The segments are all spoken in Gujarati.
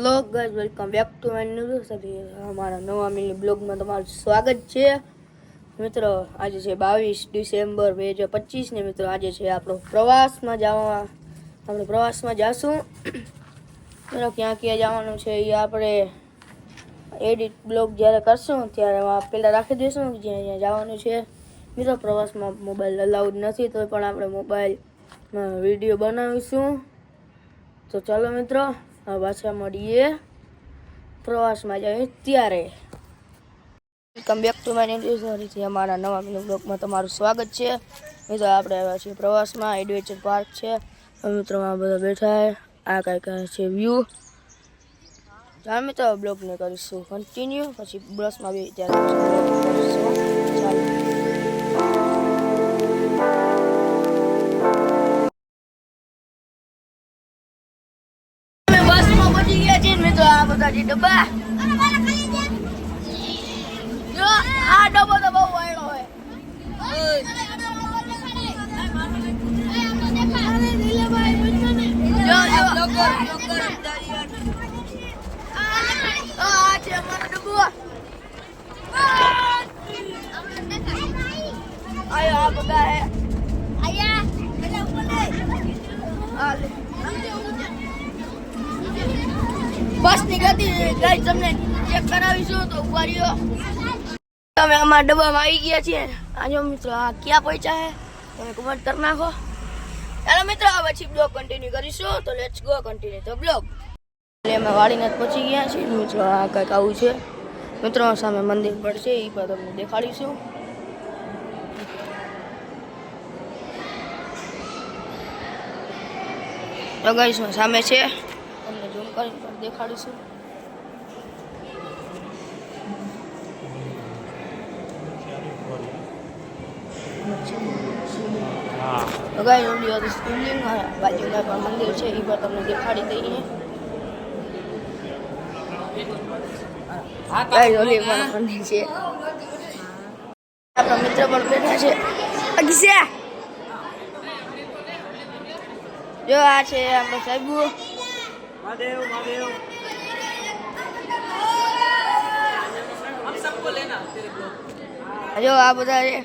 Hello guys, welcome back to my new video. અમારા નવા મિની બ્લોગમાં તમારું સ્વાગત છે. મિત્રો, આજે છે 22 ડિસેમ્બર 2025 ને મિત્રો આજે છે આપણો પ્રવાસમાં જાશું. મિત્રો ક્યાં ક્યાં જવાનું છે એ આપણે એડિટ બ્લોગ જ્યારે કરશું ત્યારે પહેલાં રાખી દઈશું જ્યાં જ્યાં જવાનું છે. મિત્રો પ્રવાસમાં મોબાઈલ અલાઉડ નથી તો પણ આપણે મોબાઈલમાં વિડીયો બનાવીશું. તો ચાલો મિત્રો પાછા મળીએ પ્રવાસમાં જઈએ ત્યારે. Welcome back to my new અમારા નવા મિની બ્લોગમાં તમારું સ્વાગત છે. મિત્રો આપણે આવ્યા છીએ પ્રવાસમાં, એડવેન્ચર પાર્ક છે. મિત્રોમાં બધા બેઠા આ કાંઈક છે વ્યૂ. ચાલો મિત્રો બ્લોગને કરીશું કન્ટિન્યુ, પછી બસમાં બી ત્યારે કરીશું. ચાલો મિત્રો આ બધા જે ડબ્બા જો આ ડબ્બો તો બહુ વાયડો હોય. આ છે અમારો ડબ્બો. આયો આ બધા હે આયા પેલા ઉપર આલે બસ ની ગતિ ગાઈસ તમને ચેક કરાવીશું તો ઉભા રહ્યો. તમે અમારા ડબ્બામાં આવી ગયા છીએ. આજો મિત્રો આ ક્યાં પહોંચ્યા છે તમે કમેન્ટ કરી નાખો. ચાલો મિત્રો આ પછી બ્લોગ કન્ટિન્યુ કરીશું. તો લેટ્સ ગો કન્ટિન્યુ તો બ્લોગ. એટલે અમે વાડીને પહોંચી ગયા છીએ મિત્રો. આ કંઈક આવું છે મિત્રો. સામે મંદિર પડશે એ પણ તમને દેખાડીશું. તો ગાઈસ સામે છે, તમને ઝૂમ કરીને પણ દેખાડીશું. તો ગાઈસ ઓલી હતી સ્કૂલિંગ, બાજુમાં પણ મંદિર છે એ પણ તમને દેખાડી દઈએ. ગાઈસ ઓલી પણ મંદિર છે. આપણા મિત્ર પણ બેઠા છે. અગિયા જો આ છે આપણો સાહેબ. महादेव महादेव हम सबको लेना तेरे ब्लॉग. जो आप बता रहे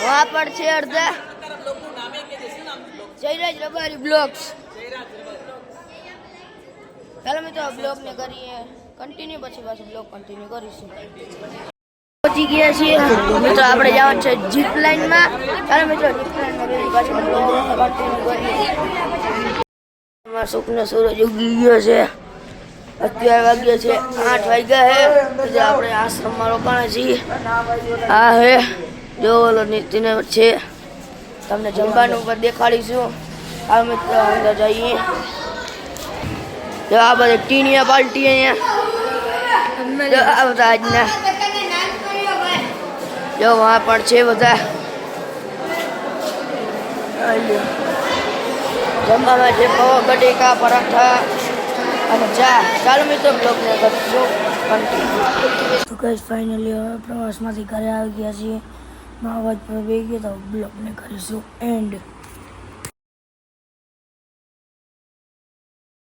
वहाँ पर छे अर्धा जयराज रबारी ब्लॉग्स. ચાલો મિત્રો બ્લોગ ને કરીએ કન્ટિન્યુ, પછી પાછું બ્લોગ કન્ટિન્યુ કરીશું. પહોંચી ગયા છીએ મિત્રો. આપણે જવાનું છે જીપ લાઈનમાં. ચાલો મિત્રો જીપ લાઈનમાં પાછું બ્લોગ કન્ટિન્યુ કરીએ. સુખનો સૂરજ ઉગી ગયો છે. અત્યારે વાગ્યા છે 8 વાગ્યા છે. આપણે આશ્રમમાં રોકાણા છીએ. આ હે જો ઓલો નીતિને છે, તમને જમવાનું પણ દેખાડીશું. આ મિત્રો અંદર જઈએ. જો આ બધી ટીનિયા પાલટી અહીંયા આ બધા આજના જો વहाँ પણ છે બધા. જમવામાં છે પૌવા, બટેકા, પરાઠા અને ચા. ચાલો મિત્રો બ્લોગને કરીશું કન્ટિન્યુ. તો ગાઈસ ફાઇનલી હવે પ્રવાસમાંથી ઘરે આવી ગયા છીએ. અવાજ પર બેસી ગયા તો બ્લોગને કરીશું એન્ડ.